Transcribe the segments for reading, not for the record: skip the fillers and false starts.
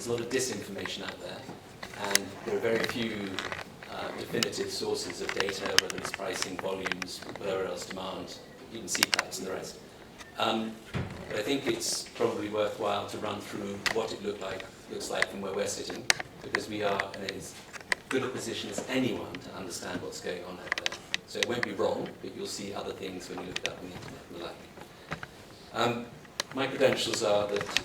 there's a lot of disinformation out there, and there are very few definitive sources of data, whether it's pricing, volumes, whatever else, demand, even CPAPs and the rest. But I think it's probably worthwhile to run through what it looks like from where we're sitting, because we are in as good a position as anyone to understand what's going on out there. So it won't be wrong, but you'll see other things when you look it up on the internet and the like. My credentials are that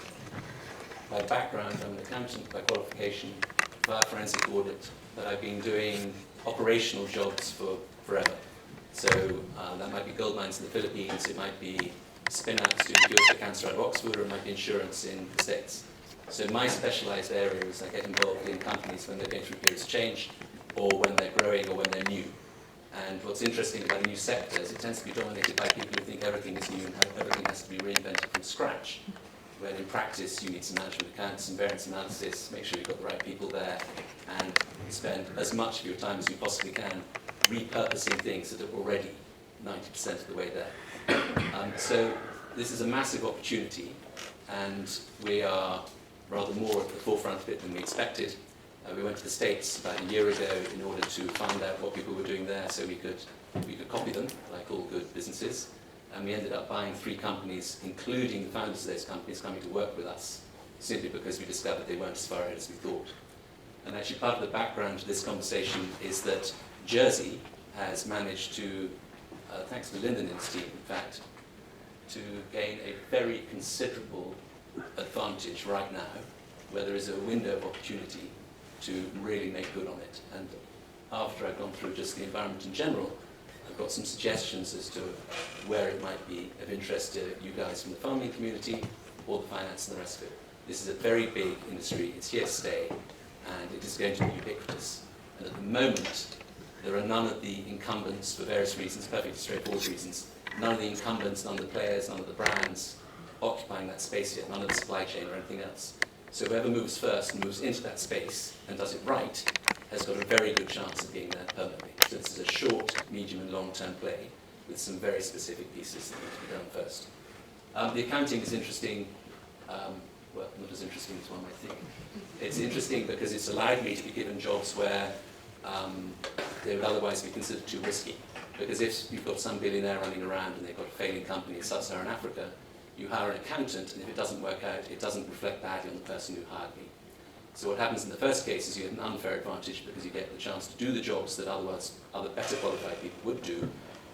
by background, I'm an accountant by qualification, via forensic audit, but I've been doing operational jobs for forever. So that might be gold mines in the Philippines, it might be spin-outs doing cures for cancer out of Oxford, or it might be insurance in the States. So my specialised area is I get involved in companies when they're going through periods of change, or when they're growing, or when they're new. And what's interesting about new sectors, it tends to be dominated by people who think everything is new and everything has to be reinvented from scratch. When in practice you need some management accounts, some variance analysis, make sure you've got the right people there, and spend as much of your time as you possibly can repurposing things that are already 90% of the way there. So this is a massive opportunity, and we are rather more at the forefront of it than we expected. We went to the States about a year ago in order to find out what people were doing there so we could copy them, like all good businesses. And we ended up buying 3 companies, including the founders of those companies coming to work with us, simply because we discovered they weren't as far ahead as we thought. And actually part of the background to this conversation is that Jersey has managed to, thanks to Lyndon and his team, in fact, to gain a very considerable advantage right now, where there is a window of opportunity to really make good on it. And after I've gone through just the environment in general, I've got some suggestions as to where it might be of interest to you guys from the farming community or the finance and the rest of it. This is a very big industry, it's here to stay, and it is going to be ubiquitous. And at the moment, there are none of the incumbents, for various reasons, perfectly straightforward reasons, none of the incumbents, none of the players, none of the brands occupying that space yet, none of the supply chain or anything else. So whoever moves first and moves into that space and does it right has got a very good chance of being there permanently. So this is a short, medium and long-term play with some very specific pieces that need to be done first. The accounting is interesting, well, not as interesting as one might think. It's interesting because it's allowed me to be given jobs where they would otherwise be considered too risky. Because if you've got some billionaire running around and they've got a failing company in sub-Saharan Africa, you hire an accountant, and if it doesn't work out, it doesn't reflect badly on the person who hired me. So what happens in the first case is you have an unfair advantage because you get the chance to do the jobs that otherwise other better qualified people would do,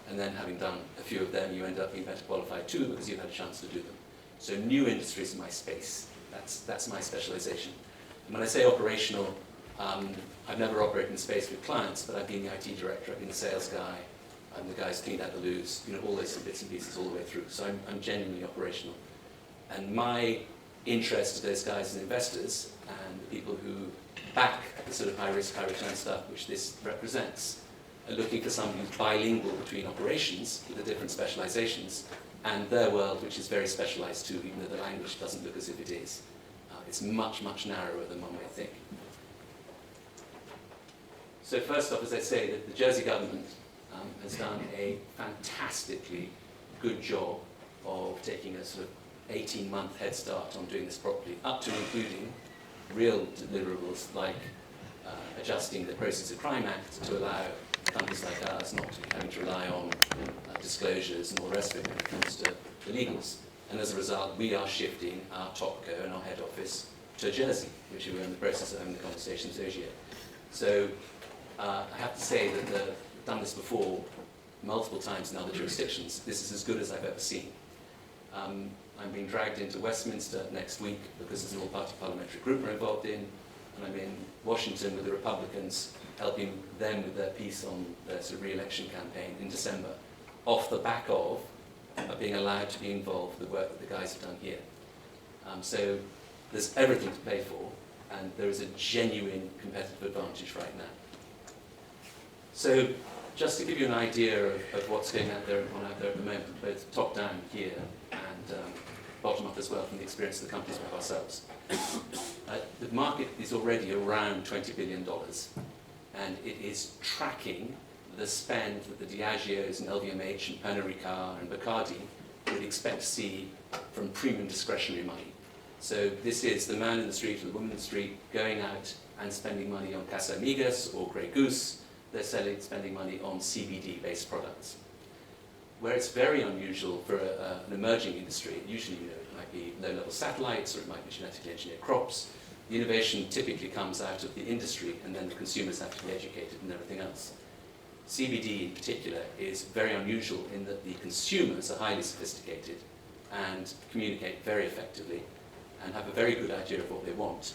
and then having done a few of them, you end up being better qualified too because you've had a chance to do them. So new industries are my space. That's my specialization. And when I say operational, I've never operated in space with clients, but I've been the IT director, I've been the sales guy, I'm the guy who's cleaned out the loos, all those bits and pieces all the way through. So I'm genuinely operational. And my interest to those guys as investors and the people who back the sort of high risk, high return stuff which this represents are looking for somebody who's bilingual between operations with the different specializations and their world, which is very specialized too, even though the language doesn't look as if it is. It's much, much narrower than one might think. So first off, as I say, the Jersey government has done a fantastically good job of taking a sort of 18-month head start on doing this properly, up to including real deliverables like adjusting the Process of Crime Act to allow companies like ours not to be having to rely on disclosures and all the rest of it when it comes to the legals. And as a result, we are shifting our topco and our head office to Jersey, which we're in the process of having the conversations this year. So I have to say that I've done this before multiple times in other jurisdictions. This is as good as I've ever seen. I'm being dragged into Westminster next week because there's an all-party parliamentary group we're involved in, and I'm in Washington with the Republicans, helping them with their piece on their sort of re-election campaign in December, off the back of being allowed to be involved with the work that the guys have done here. So there's everything to play for, and there is a genuine competitive advantage right now. So just to give you an idea of what's going out there at the moment, both top down here and bottom up as well from the experience of the companies we have ourselves. The market is already around $20 billion, and it is tracking the spend that the Diageos and LVMH and Pernod Ricard and Bacardi would expect to see from premium discretionary money. So this is the man in the street or the woman in the street going out and spending money on Casamigos or Grey Goose. They're spending money on CBD-based products. Where it's very unusual for an emerging industry, usually it might be low-level satellites or it might be genetically engineered crops. The innovation typically comes out of the industry and then the consumers have to be educated and everything else. CBD in particular is very unusual in that the consumers are highly sophisticated and communicate very effectively and have a very good idea of what they want.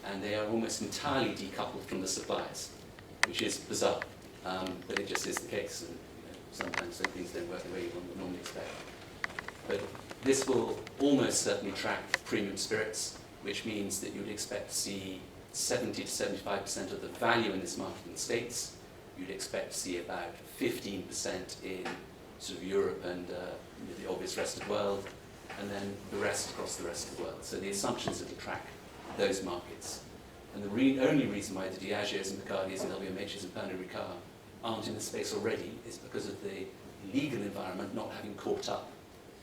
And they are almost entirely decoupled from the suppliers, which is bizarre, but it just is the case. And sometimes things don't work the way you would normally expect. But this will almost certainly track premium spirits, which means that you would expect to see 70 to 75% of the value in this market in the States. You'd expect to see about 15% in sort of Europe and the obvious rest of the world, and then the rest across the rest of the world. So the assumption is that it'll track those markets. And the only reason why the Diageos and Bacardis and LVMHs and Pernod Ricard aren't in the space already is because of the legal environment not having caught up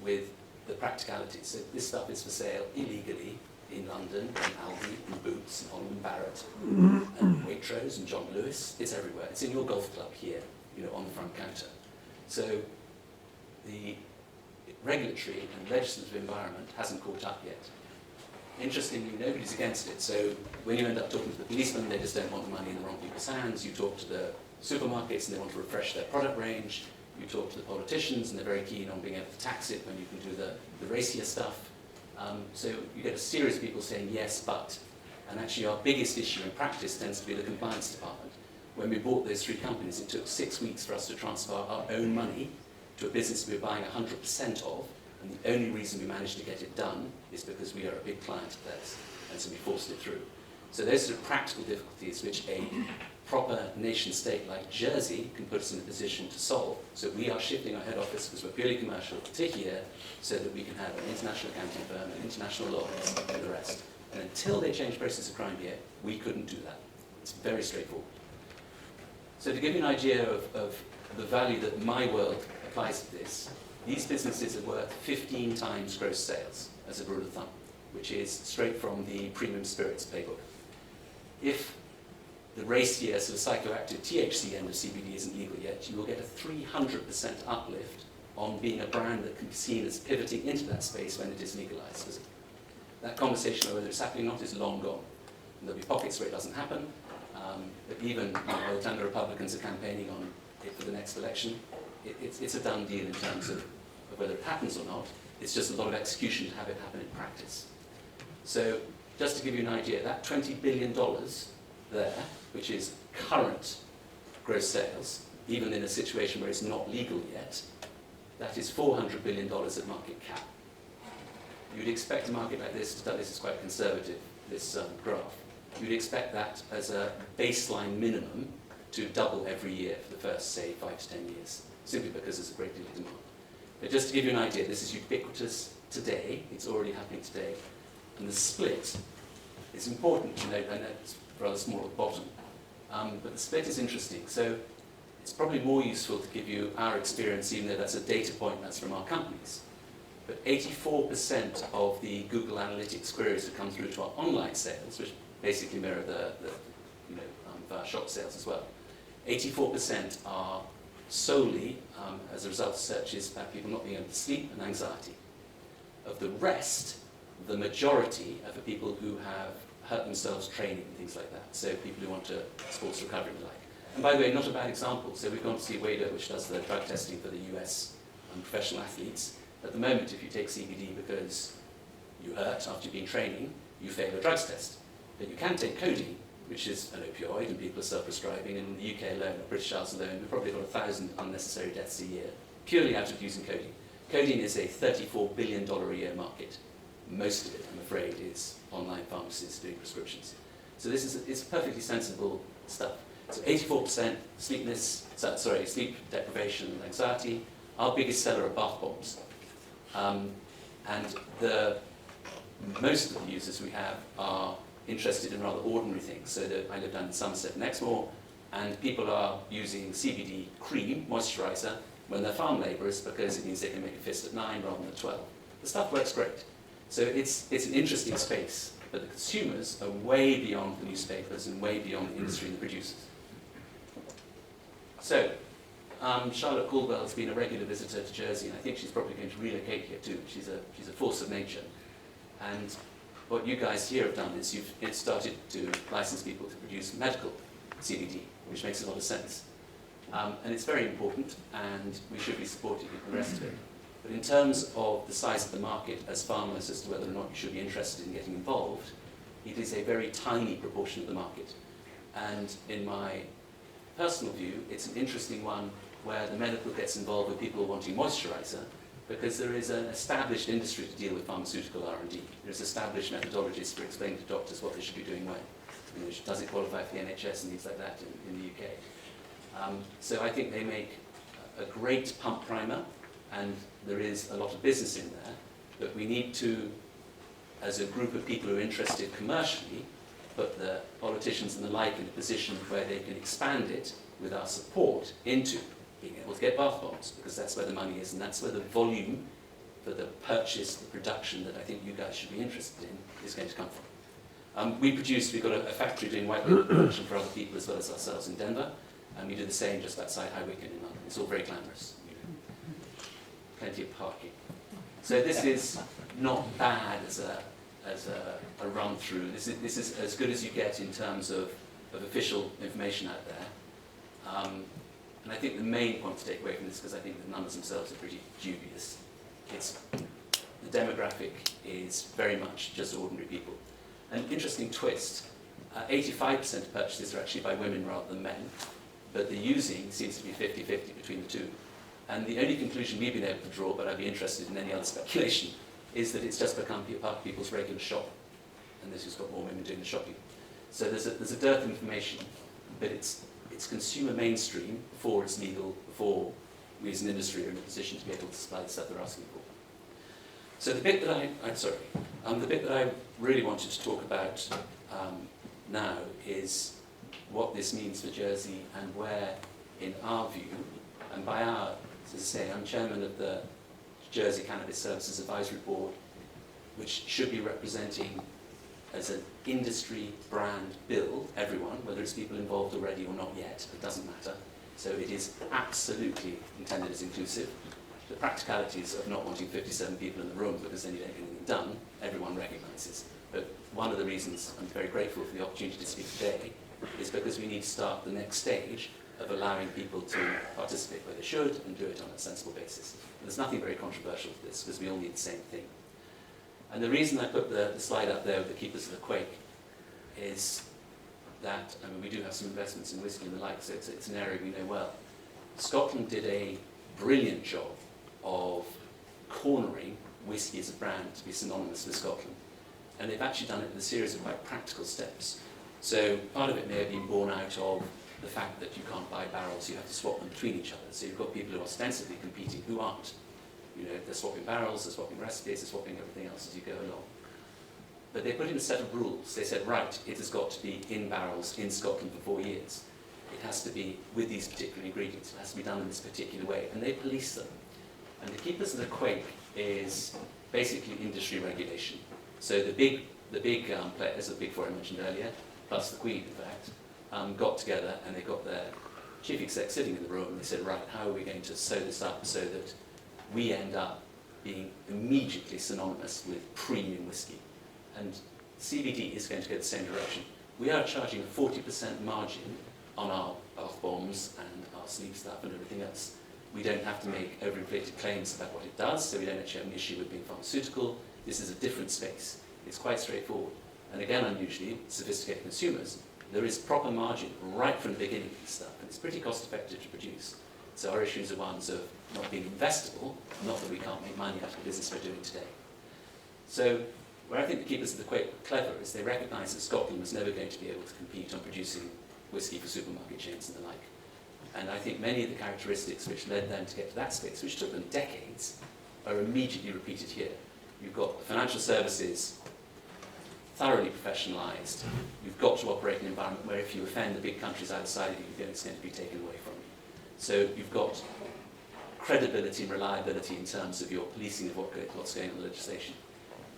with the practicalities. So this stuff is for sale illegally in London, and Aldi, and Boots, and Holland & Barrett, and Waitrose, and John Lewis. It's everywhere. It's in your golf club here, on the front counter. So the regulatory and legislative environment hasn't caught up yet. Interestingly, nobody's against it. So when you end up talking to the policemen, they just don't want the money in the wrong people's hands. You talk to the supermarkets and they want to refresh their product range. You talk to the politicians and they're very keen on being able to tax it when you can do the racier stuff. So you get a series of people saying yes, but. And actually our biggest issue in practice tends to be the compliance department. When we bought those 3 companies, it took 6 weeks for us to transfer our own money to a business we were buying 100% of. And the only reason we managed to get it done is because we are a big client of theirs. And so we forced it through. So those are the practical difficulties which a proper nation state like Jersey can put us in a position to solve. So we are shifting our head office, because we're purely commercial, to here, so that we can have an international accounting firm, an international lawyers, and the rest. And until they change process of crime here, we couldn't do that. It's very straightforward. So to give you an idea of the value that my world applies to this, these businesses are worth 15 times gross sales, as a rule of thumb, which is straight from the premium spirits playbook. If the racier sort of psychoactive THC end of CBD isn't legal yet, you will get a 300% uplift on being a brand that can be seen as pivoting into that space when it is legalized. That conversation of whether it's happening or not is long gone. And there'll be pockets where it doesn't happen, but even by the time the Republicans are campaigning on it for the next election, it's a done deal in terms of whether it happens or not. It's just a lot of execution to have it happen in practice. So just to give you an idea, that $20 billion there, which is current gross sales, even in a situation where it's not legal yet, that is $400 billion at market cap. You'd expect a market like this is quite conservative, this graph. You'd expect that as a baseline minimum to double every year for the first, say, 5 to 10 years, simply because there's a great deal of demand. But just to give you an idea, this is ubiquitous today, it's already happening today, and the split is important to note. I know it's rather small at the bottom, but the split is interesting. So it's probably more useful to give you our experience, even though that's a data point that's from our companies. But 84% of the Google Analytics queries that come through to our online sales, which basically mirror the our shop sales as well, 84% are solely as a result of searches about people not being able to sleep and anxiety. Of the rest, the majority are for people who have hurt themselves training and things like that. So people who want to sports recovery and the like. And by the way, not a bad example. So we've gone to see WADA, which does the drug testing for the US professional athletes. At the moment, if you take CBD because you hurt after you've been training, you fail a drugs test. But you can take codeine, which is an opioid, and people are self-prescribing. And in the UK alone, British Isles alone, we've probably got 1,000 unnecessary deaths a year, purely out of using codeine. Codeine is a $34 billion a year market. Most of it, I'm afraid, is online pharmacies doing prescriptions. So this is it's perfectly sensible stuff. So 84% sleep deprivation and anxiety. Our biggest seller are bath bombs. And most of the users we have are interested in rather ordinary things. So that I live down in Somerset and Exmoor, and people are using CBD cream, moisturizer, when they're farm labourers because it means they can make a fist at 9 rather than at 12. The stuff works great. So it's an interesting space, but the consumers are way beyond the newspapers and way beyond the industry and the producers. So, Charlotte Caldwell has been a regular visitor to Jersey, and I think she's probably going to relocate here too. She's a force of nature. And what you guys here have done is you've started to license people to produce medical CBD, which makes a lot of sense. And it's very important, and we should be supporting the rest of it. But in terms of the size of the market as farmers as to whether or not you should be interested in getting involved, it is a very tiny proportion of the market. And in my personal view, it's an interesting one where the medical gets involved with people wanting moisturizer, because there is an established industry to deal with pharmaceutical R&D. There's established methodologies for explaining to doctors what they should be doing when. You know, does it qualify for the NHS and things like that in the UK? So I think they make a great pump primer, and there is a lot of business in there, but we need to, as a group of people who are interested commercially, put the politicians and the like in a position where they can expand it with our support into being able to get bath bombs, because that's where the money is, and that's where the volume for the purchase, the production that I think you guys should be interested in is going to come from. We've got a factory doing white label production for other people as well as ourselves in Denver, and we do the same just outside High Wycombe in London. It's all very glamorous. Plenty of parking. So this is not bad as a run through. This is as good as you get in terms of official information out there. And I think the main point to take away from this, because I think the numbers themselves are pretty dubious, it's the demographic is very much just ordinary people. An interesting twist, 85% of purchases are actually by women rather than men, but the using seems to be 50-50 between the two. And the only conclusion we've been able to draw, but I'd be interested in any other speculation, is that it's just become part of people's regular shop, and this has got more women doing the shopping. So there's a dearth of information, but it's consumer mainstream before it's legal, before we as an industry are in a position to be able to supply the stuff they're asking for. So the bit that I really wanted to talk about now is what this means for Jersey and where, in our view, and by our, as I say, I'm chairman of the Jersey Cannabis Services Advisory Board, which should be representing as an industry brand bill everyone, whether it's people involved already or not yet, it doesn't matter. So it is absolutely intended as inclusive. The practicalities of not wanting 57 people in the room because then you don't get anything done, everyone recognises. But one of the reasons I'm very grateful for the opportunity to speak today is because we need to start the next stage of allowing people to participate where they should and do it on a sensible basis. And there's nothing very controversial to this, because we all need the same thing. And the reason I put the slide up there with the Keepers of the Quake is that, I mean, we do have some investments in whiskey and the like, so it's an area we know well. Scotland did a brilliant job of cornering whiskey as a brand to be synonymous with Scotland. And they've actually done it with a series of quite practical steps. So part of it may have been born out of the fact that you can't buy barrels, you have to swap them between each other. So you've got people who are ostensibly competing who aren't. You know, they're swapping barrels, they're swapping recipes, they're swapping everything else as you go along. But they put in a set of rules. They said, right, it has got to be in barrels in Scotland for 4 years. It has to be with these particular ingredients. It has to be done in this particular way. And they police them. And the Keepers of the Quake is basically industry regulation. So the big players, the big four I mentioned earlier, plus the Queen, in fact, got together and they got their chief exec sitting in the room and they said, right, how are we going to sew this up so that we end up being immediately synonymous with premium whiskey? And CBD is going to go the same direction. We are charging a 40% margin on our bath bombs and our sleep stuff and everything else. We don't have to make overinflated claims about what it does, so we don't actually have an issue with being pharmaceutical. This is a different space. It's quite straightforward. And again, unusually, sophisticated consumers, there is proper margin right from the beginning of this stuff, and it's pretty cost effective to produce. So our issues are ones of not being investable, not that we can't make money out of the business we're doing today. So where I think the Keepers of the Quake were clever is they recognised that Scotland was never going to be able to compete on producing whiskey for supermarket chains and the like. And I think many of the characteristics which led them to get to that space, which took them decades, are immediately repeated here. You've got financial services thoroughly professionalised. You've got to operate in an environment where if you offend the big countries outside of you, it's going to be taken away from you. So you've got credibility and reliability in terms of your policing of what's going on in the legislation.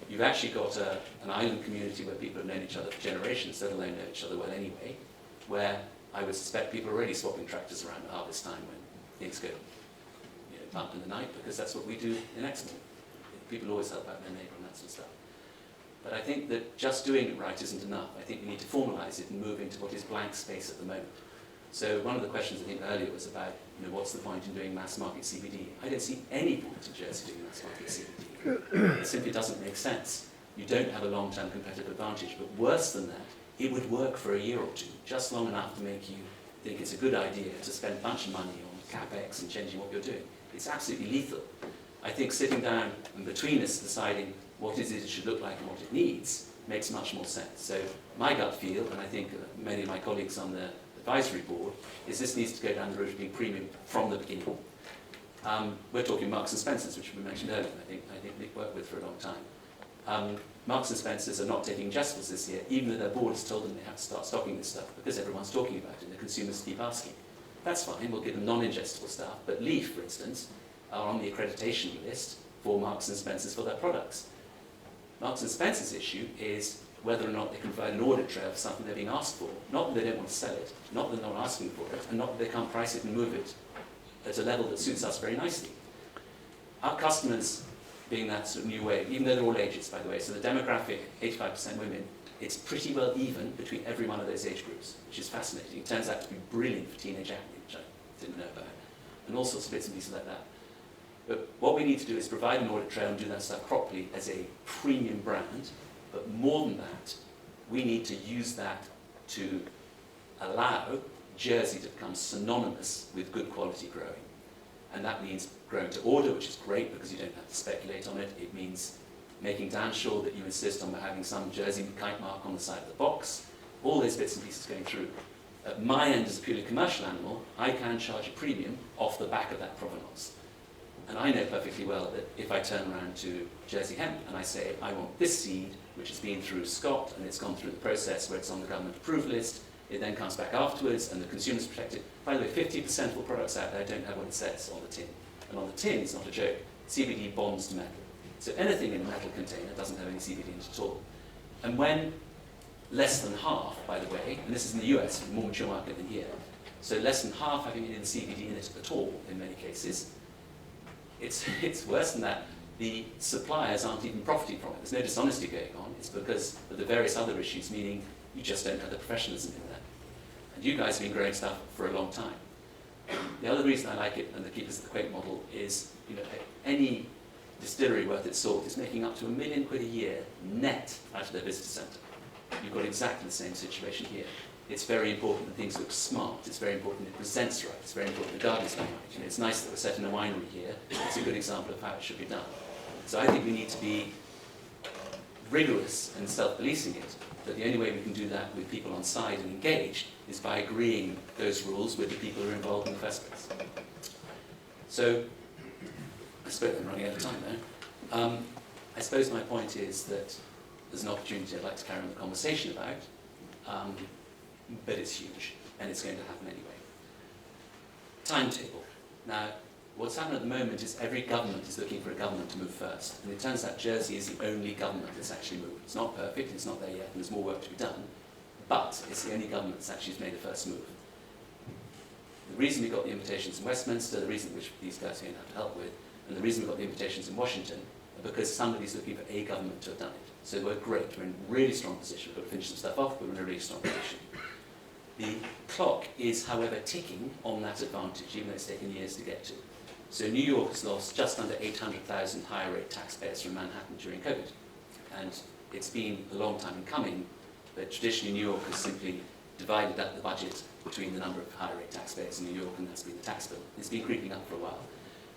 you've actually got an island community where people have known each other for generations, let alone know each other well anyway, where I would suspect people are already swapping tractors around at harvest time when things go bump in the night, because that's what we do in Exmoor. People always help out their neighbour and that sort of stuff. But I think that just doing it right isn't enough. I think we need to formalise it and move into what is blank space at the moment. So one of the questions I think earlier was about, what's the point in doing mass market CBD? I don't see any point in Jersey doing mass market CBD. It simply doesn't make sense. You don't have a long-term competitive advantage. But worse than that, it would work for a year or two, just long enough to make you think it's a good idea to spend a bunch of money on CapEx and changing what you're doing. It's absolutely lethal. I think sitting down and between us deciding what is it should look like and what it needs makes much more sense. So my gut feel, and I think many of my colleagues on the advisory board, is this needs to go down the road of being premium from the beginning. We're talking Marks and Spencers, which we mentioned earlier. I think Nick worked with for a long time. Marks and Spencers are not taking ingestibles this year, even though their board has told them they have to start stocking this stuff because everyone's talking about it and the consumers keep asking. That's fine, we'll give them non-ingestible stuff, but Leaf, for instance, are on the accreditation list for Marks and Spencers for their products. Marks and Spencers' issue is whether or not they can provide an audit trail for something they're being asked for. Not that they don't want to sell it, not that they're not asking for it, and not that they can't price it and move it at a level that suits us very nicely. Our customers, being that sort of new wave, even though they're all ages, by the way, so the demographic, 85% women, it's pretty well even between every one of those age groups, which is fascinating. It turns out to be brilliant for teenage acne, which I didn't know about, and all sorts of bits and pieces like that. But what we need to do is provide an audit trail and do that stuff properly as a premium brand. But more than that, we need to use that to allow Jersey to become synonymous with good quality growing. And that means growing to order, which is great because you don't have to speculate on it. It means making damn sure that you insist on having some Jersey kite mark on the side of the box. All those bits and pieces going through. At my end, as a purely commercial animal, I can charge a premium off the back of that provenance. And I know perfectly well that if I turn around to Jersey Hemp and I say, I want this seed, which has been through Scott and it's gone through the process where it's on the government approved list, it then comes back afterwards and the consumer's protected. By the way, 50% of all products out there don't have what it says on the tin. And on the tin, it's not a joke, CBD bonds to metal. So anything in a metal container doesn't have any CBD in it at all. And when less than half, by the way, and this is in the US, a more mature market than here, so less than half having any CBD in it at all in many cases, it's worse than that. The suppliers aren't even profiting from it. There's no dishonesty going on. It's because of the various other issues, meaning you just don't have the professionalism in there. And you guys have been growing stuff for a long time. The other reason I like it, and the keepers of the quake model, is any distillery worth its salt is making up to £1 million a year net out of their visitor centre. You've got exactly the same situation here. It's very important that things look smart. It's very important it presents right. It's very important the gardens look right. It's nice that we're set in a winery here. It's a good example of how it should be done. So I think we need to be rigorous and self-policing it. But the only way we can do that with people on side and engaged is by agreeing those rules with the people who are involved in the first place. So I suppose I'm running out of time now. I suppose my point is that there's an opportunity I'd like to carry on the conversation about. But it's huge, and it's going to happen anyway. Timetable. Now, what's happened at the moment is every government is looking for a government to move first. And it turns out Jersey is the only government that's actually moved. It's not perfect, it's not there yet, and there's more work to be done. But it's the only government that's actually made the first move. The reason we got the invitations in Westminster, the reason which these guys are going to have to help with, and the reason we got the invitations in Washington, are because somebody's looking for a government to have done it. So we're great, we're in a really strong position. We've got to finish some stuff off, but we're in a really strong position. The clock is, however, ticking on that advantage, even though it's taken years to get to. So New York has lost just under 800,000 higher rate taxpayers from Manhattan during COVID. And it's been a long time in coming, but traditionally New York has simply divided up the budget between the number of higher rate taxpayers in New York, and that's been the tax bill. It's been creeping up for a while.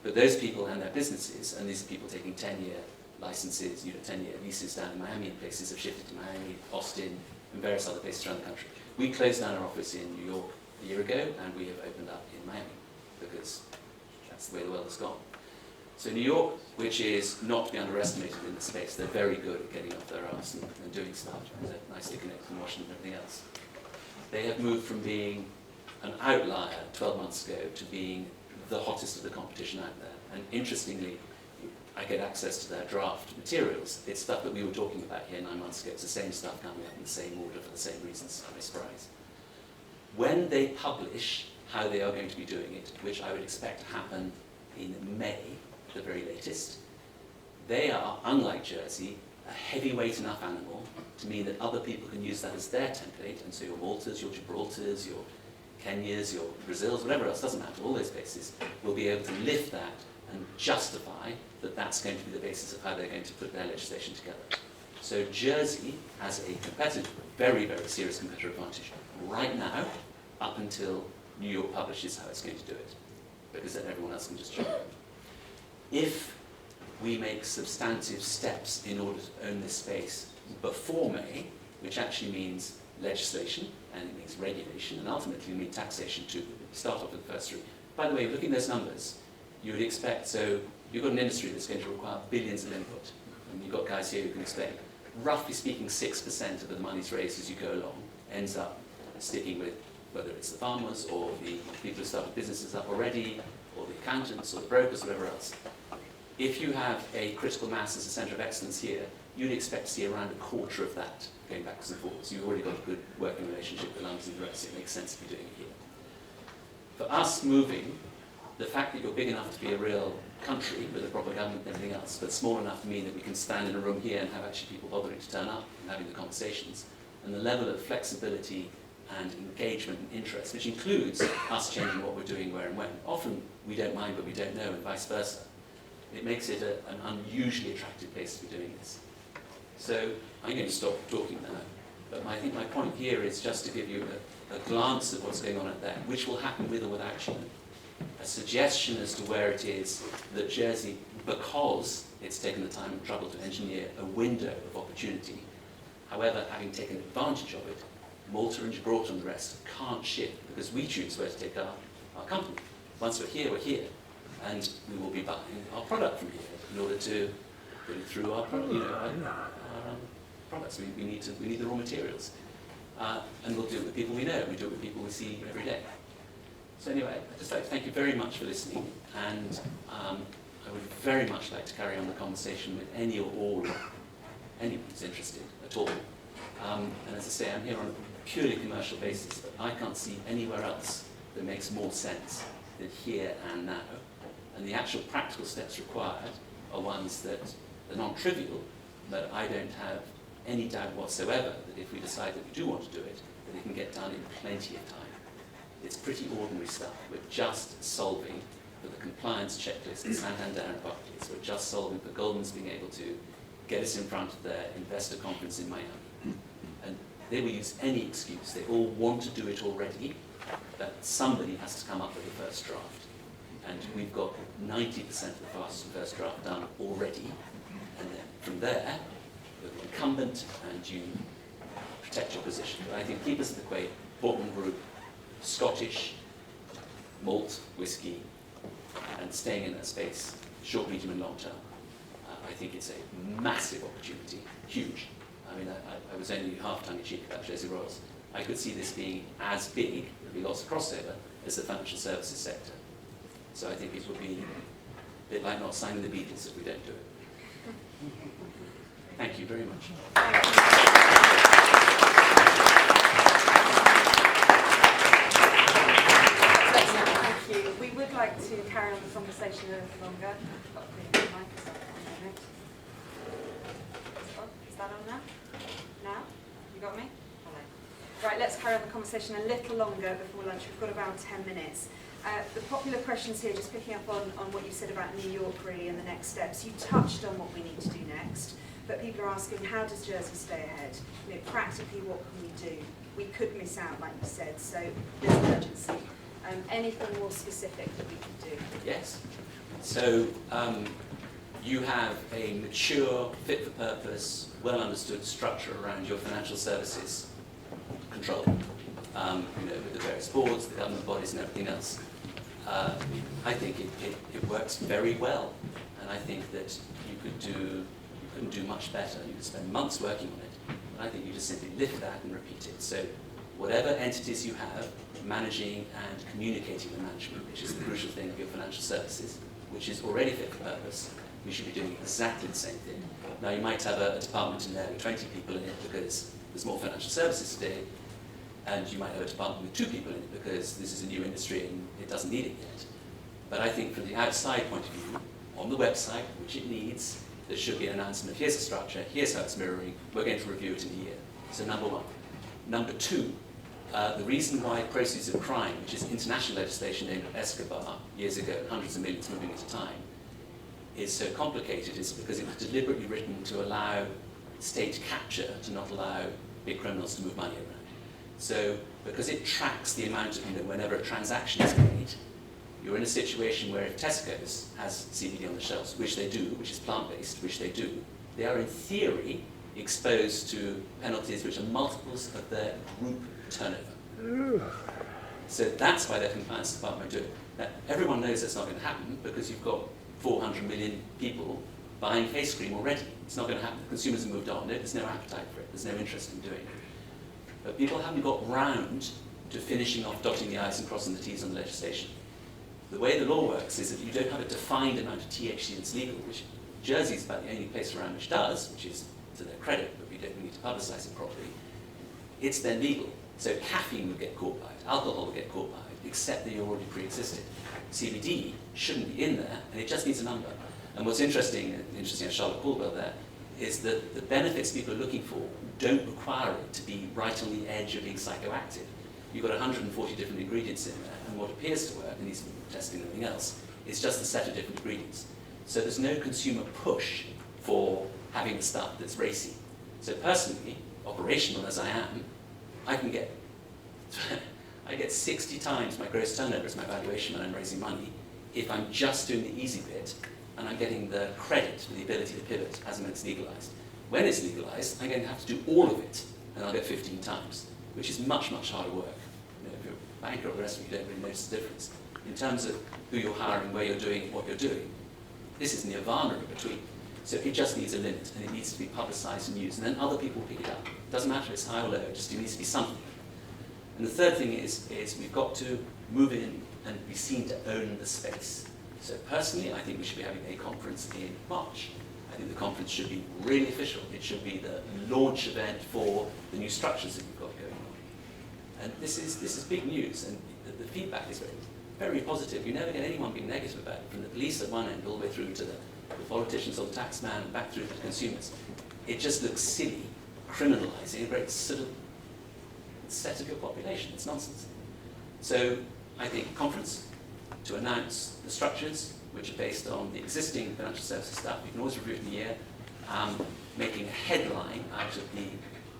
But those people and their businesses, and these are people taking 10-year licenses, 10-year leases down in Miami, and places have shifted to Miami, Austin, and various other places around the country. We closed down our office in New York a year ago, and we have opened up in Miami, because that's the way the world has gone. So New York, which is not to be underestimated in the space, they're very good at getting off their arse and doing stuff. They're nicely connected from Washington and everything else. They have moved from being an outlier 12 months ago to being the hottest of the competition out there. And interestingly, I get access to their draft materials. It's stuff that we were talking about here 9 months ago. It's the same stuff coming up in the same order for the same reasons, no surprise. When they publish how they are going to be doing it, which I would expect to happen in May, at the very latest, they are, unlike Jersey, a heavyweight enough animal to mean that other people can use that as their template, and so your Maltas, your Gibraltars, your Kenyas, your Brazils, whatever else, doesn't matter, all those places will be able to lift that and justify that that's going to be the basis of how they're going to put their legislation together. So Jersey has a competitive, very, very serious competitive advantage right now, up until New York publishes how it's going to do it, because then everyone else can just join. If we make substantive steps in order to own this space before May, which actually means legislation, and it means regulation, and ultimately means taxation too. Start off with the first three. By the way, looking at those numbers, you would expect, so you've got an industry that's going to require billions of input, and you've got guys here who can explain. Roughly speaking, 6% of the money's raised as you go along ends up sticking with whether it's the farmers or the people who started businesses up already, or the accountants or the brokers, whatever else. If you have a critical mass as a centre of excellence here, you'd expect to see around a quarter of that going backwards and forwards. You've already got a good working relationship with London and the rest. It makes sense to be doing it here. For us moving, the fact that you're big enough to be a real country with a proper government and everything else, but small enough to mean that we can stand in a room here and have actually people bothering to turn up and having the conversations, and the level of flexibility and engagement and interest, which includes us changing what we're doing where and when. Often we don't mind, but we don't know, and vice versa. It makes it an unusually attractive place to be doing this. So I'm going to stop talking now, but I think my point here is just to give you a glance at what's going on at there, which will happen with or without Chile. A suggestion as to where it is that Jersey, because it's taken the time and trouble to engineer a window of opportunity, however, having taken advantage of it, Malta and Gibraltar and the rest can't shift because we choose where to take our company. Once we're here, and we will be buying our product from here in order to put it through our product, our products. We need the raw materials, and we'll do it with people we know. We do it with people we see every day. So anyway, I'd just like to thank you very much for listening, and I would very much like to carry on the conversation with any or all anyone who's interested at all. And as I say, I'm here on a purely commercial basis, but I can't see anywhere else that makes more sense than here and now. And the actual practical steps required are ones that are non-trivial, but I don't have any doubt whatsoever that if we decide that we do want to do it, that it can get done in plenty of time. It's pretty ordinary stuff. We're just solving for the compliance checklist at Santander and Barclays. We're just solving for Goldman's being able to get us in front of their investor conference in Miami. And they will use any excuse. They all want to do it already, but somebody has to come up with the first draft. And we've got 90% of the first draft done already. And then from there, you're the incumbent and you protect your position. But I think keep us at the Quay, Portman Group, Scottish, malt, whiskey, and staying in that space, short, medium, and long term. I think it's a massive opportunity, huge. I mean, I was only half tongue-in-cheek about Jersey Royals. I could see this being as big, there'd be lots of crossover, as the financial services sector. So I think it would be a bit like not signing the Beatles if we don't do it. Thank you very much. Thank you. We would like to carry on the conversation a little longer. Is that on now? Now? You got me? Hello. Right, let's carry on the conversation a little longer before lunch. We've got about 10 minutes. The popular questions here, just picking up on what you said about New York really and the next steps. You touched on what we need to do next, but people are asking, how does Jersey stay ahead? Practically, what can we do? We could miss out, like you said, so there's an urgency. Anything more specific that we can do? Yes. So you have a mature, fit-for-purpose, well-understood structure around your financial services control, with the various boards, the government bodies, and everything else. I think it works very well, and I think that you couldn't do much better. You could spend months working on it, and I think you just simply lift that and repeat it. So whatever entities you have, managing and communicating the management, which is the crucial thing of your financial services, which is already fit for purpose, we should be doing exactly the same thing. Now, you might have a department in there with 20 people in it because there's more financial services today, and you might have a department with 2 people in it because this is a new industry and it doesn't need it yet. But I think from the outside point of view, on the website, which it needs, there should be an announcement, here's the structure, here's how it's mirroring, we're going to review it in a year. So number 1. Number 2, the reason why proceeds of crime, which is international legislation named Escobar years ago, hundreds of millions moving at a time, is so complicated is because it was deliberately written to allow state capture, to not allow big criminals to move money around. So because it tracks the amount of, whenever a transaction is made, you're in a situation where if Tesco's has CBD on the shelves, which they do, which is plant-based, which they do, they are in theory exposed to penalties which are multiples of their group turnover. So that's why their compliance department do it. Now, everyone knows that's not going to happen because you've got 400 million people buying face cream already. It's not going to happen. The consumers have moved on. There's no appetite for it. There's no interest in doing it. But people haven't got round to finishing off dotting the I's and crossing the T's on the legislation. The way the law works is that you don't have a defined amount of THC that's legal, which Jersey is about the only place around which does, which is to their credit, but we need to publicise it properly. It's then legal. So caffeine would get caught by it, alcohol would get caught by it, except that you're already pre-existed. CBD shouldn't be in there, and it just needs a number. And what's interesting as Charlotte Caldwell there, is that the benefits people are looking for don't require it to be right on the edge of being psychoactive. You've got 140 different ingredients in there, and what appears to work, and he's testing everything else, is just a set of different ingredients. So there's no consumer push for having the stuff that's racy. So personally, operational as I am, I can get I get 60 times my gross turnover as my valuation when I'm raising money if I'm just doing the easy bit and I'm getting the credit for the ability to pivot as and when it's legalized. When it's legalized, I'm going to have to do all of it, and I'll get 15 times, which is much, much harder work. If you're a banker or the rest of it, you don't really notice the difference. In terms of who you're hiring, where you're doing it, what you're doing, this is nirvana in between. So it just needs a limit, and it needs to be publicized and used, and then other people pick it up. It doesn't matter if it's high or low, it just needs to be something. And the third thing is we've got to move in and be seen to own the space. So personally, I think we should be having a conference in March. I think the conference should be really official. It should be the launch event for the new structures that we've got going on. And this is big news, and the feedback is very, very positive. You never get anyone being negative about it, from the police at one end all the way through to the politicians or the taxman, and back through to the consumers. It just looks silly, criminalising a great sort of set of your population. It's nonsense. So I think conference to announce the structures, which are based on the existing financial services stuff. You can always review it in a year. Making a headline out of the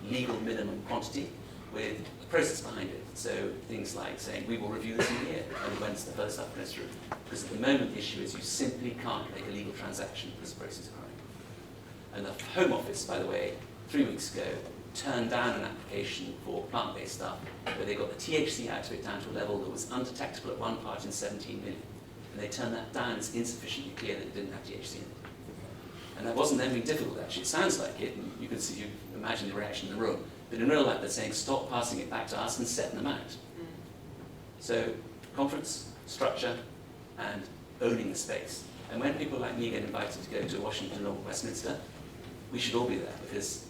legal minimum quantity with a process behind it. So things like saying, we will review this in a year, and when's the first stuff goes through. Because at the moment the issue is you simply can't make a legal transaction because the process of crime. And the Home Office, by the way, 3 weeks ago, turned down an application for plant-based stuff where they got the THC out of it down to a level that was undetectable at 1 part in 17 million. And they turned that down as insufficiently clear that it didn't have THC in it. And that wasn't them being difficult, actually. It sounds like it, and you can see, you imagine the reaction in the room. But in real life, they're saying, stop passing it back to us and setting them out. So, conference, structure, and owning the space. And when people like me get invited to go to Washington or Westminster, we should all be there, because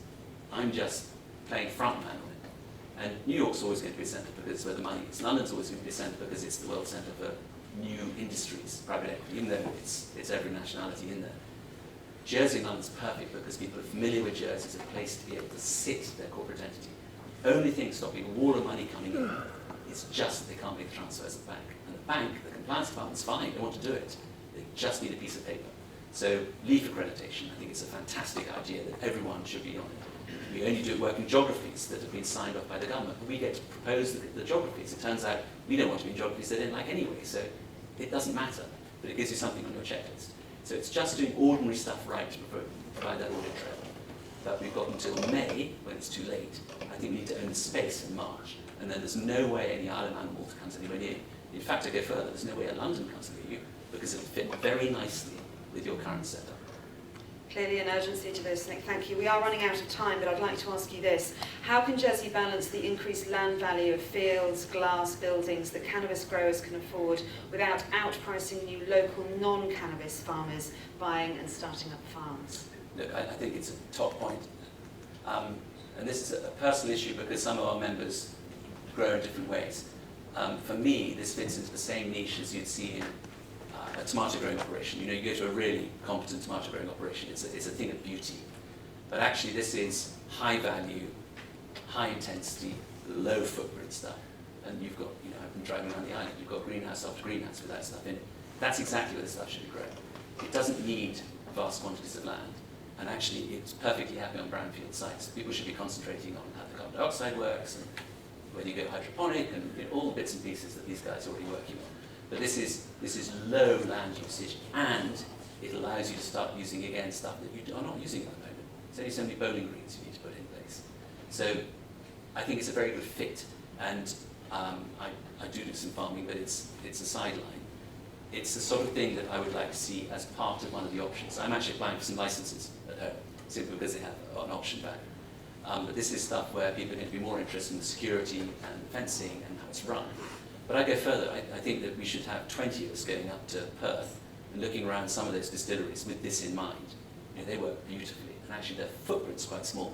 I'm just playing frontman on it. And New York's always going to be a centre because it's where the money is. London's always going to be a centre because it's the world centre for new industries, private equity, even though it's every nationality in there. Jersey and London's perfect because people are familiar with Jersey as a place to be able to sit their corporate entity. Only thing stopping a wall of money coming in is just that they can't make the transfers at the bank. And the bank, the compliance department's fine, they want to do it. They just need a piece of paper. So LEAF accreditation, I think it's a fantastic idea that everyone should be on it. We only do work in geographies that have been signed off by the government, but we get to propose the geographies. It turns out we don't want to be in geographies they didn't like anyway, so it doesn't matter, but it gives you something on your checklist. So it's just doing ordinary stuff right to provide that audit trail. But we've got until May, when it's too late. I think we need to own the space in March, and then there's no way any Isle of Man Malt comes anywhere near you. In fact, I go further, there's no way a London comes near you, because it'll fit very nicely with your current setup. Clearly an urgency to this, Nick, thank you. We are running out of time, but I'd like to ask you this. How can Jersey balance the increased land value of fields, glass, buildings that cannabis growers can afford without outpricing new local non-cannabis farmers buying and starting up farms? Look, I think it's a top point. And this is a personal issue because some of our members grow in different ways. For me, this fits into the same niche as you'd see in a tomato growing operation. You know, you go to a really competent tomato growing operation, it's a thing of beauty. But actually this is high value, high intensity, low footprint stuff. And you've got, you know, I've been driving around the island, you've got greenhouse after greenhouse with that stuff in it. That's exactly where the stuff should be grown. It doesn't need vast quantities of land. And actually it's perfectly happy on brownfield sites. People should be concentrating on how the carbon dioxide works and whether you go hydroponic and, you know, all the bits and pieces that these guys are already working on. But this is low land usage, and it allows you to start using, again, stuff that you are not using at the moment. There's only so many bowling greens you need to put in place. So I think it's a very good fit, and I do some farming, but it's a sideline. It's the sort of thing that I would like to see as part of one of the options. I'm actually applying for some licenses at home, simply because they have an option back. But this is stuff where people are going to be more interested in the security and fencing and how it's run. But I go further. I think that we should have 20 of us going up to Perth and looking around some of those distilleries with this in mind. You know, they work beautifully, and actually their footprint's quite small.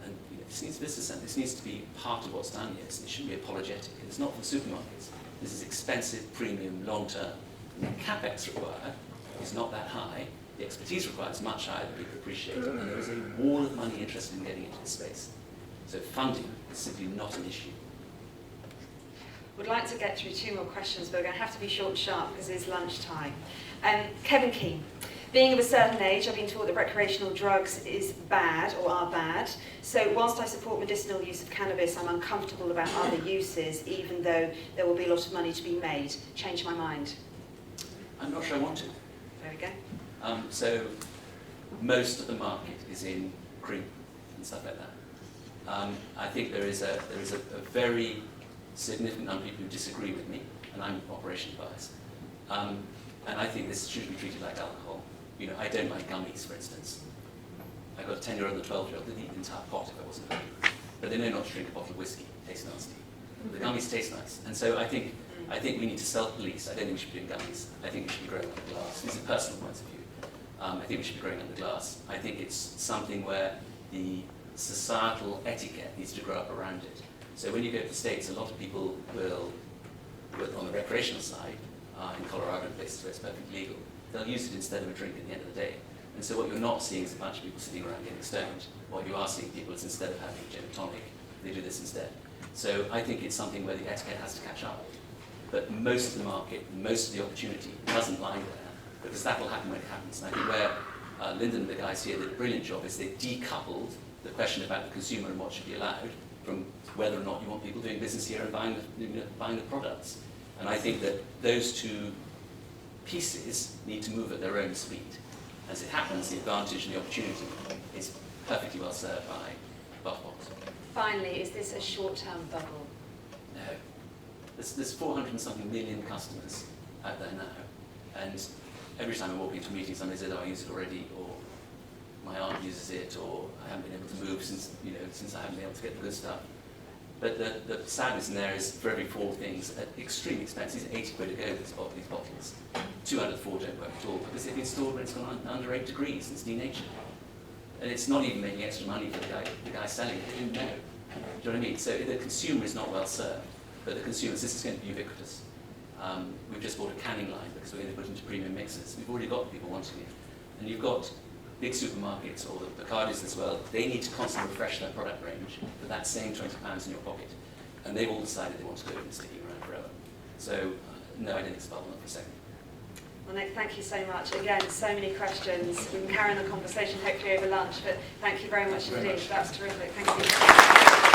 And you know, this needs business sense. This needs to be part of what's done here. It shouldn't be apologetic. It's not for supermarkets. This is expensive, premium, long-term. The capex required is not that high. The expertise required is much higher than people appreciate. And there is a wall of money interested in getting into this space. So funding is simply not an issue. Would like to get through 2 more questions, but we're going to have to be short and sharp because it's lunchtime. Kevin Keane. Being of a certain age, I've been taught that recreational drugs is bad or are bad. So whilst I support medicinal use of cannabis, I'm uncomfortable about other uses, even though there will be a lot of money to be made. Change my mind. I'm not sure I want to. There we go. So most of the market is in cream and stuff like that. I think there is a very significant number of people who disagree with me, and I'm operationally biased. And I think this should be treated like alcohol. You know, I don't like gummies, for instance. I got a 10-year-old and a 12-year-old, they'd eat an entire pot if I wasn't cooking. But they know not to drink a bottle of whiskey. It tastes nasty. The gummies taste nice. And so I think we need to self-police. I don't think we should be doing gummies. I think we should be growing under glass. These are personal points of view. I think we should be growing under glass. I think it's something where the societal etiquette needs to grow up around it. So when you go to the States, a lot of people will, on the recreational side, in Colorado and places where it's perfectly legal, they'll use it instead of a drink at the end of the day. And so what you're not seeing is a bunch of people sitting around getting stoned. What you are seeing people is instead of having a gin and tonic, they do this instead. So I think it's something where the etiquette has to catch up. But most of the market, most of the opportunity doesn't lie there, because that will happen when it happens. And I think where Lyndon and the guys here did a brilliant job is they decoupled the question about the consumer and what should be allowed from whether or not you want people doing business here and buying the products. And I think that those 2 pieces need to move at their own speed. As it happens, the advantage and the opportunity is perfectly well served by Buff Box. Finally, is this a short-term bubble? No. There's 400 and something million customers out there now. And every time I walk into a meeting, somebody says, oh, I use it already, or my aunt uses it, or I haven't been able to move since I haven't been able to get the good stuff. But the sadness in there is for every 4 things at extreme expense. These are 80 quid a go, these bottles. 2 out of the 4 don't work at all because they've been stored when it's gone under 8 degrees and it's denatured. And it's not even making extra money for the guy selling it. They didn't know. Do you know what I mean? So the consumer is not well served, but the consumers, this is going to be ubiquitous. We've just bought a canning line because we're going to put it into premium mixers. We've already got people wanting it. And you've got big supermarkets or the Bacardis as well, they need to constantly refresh their product range for that same £20 in your pocket. And they've all decided they want to do it and sticking around forever. So, no, I didn't expel them for a second. Well, Nick, thank you so much. Again, so many questions. We can carry on the conversation hopefully over lunch, but thank you very much indeed. That's terrific. Thank you.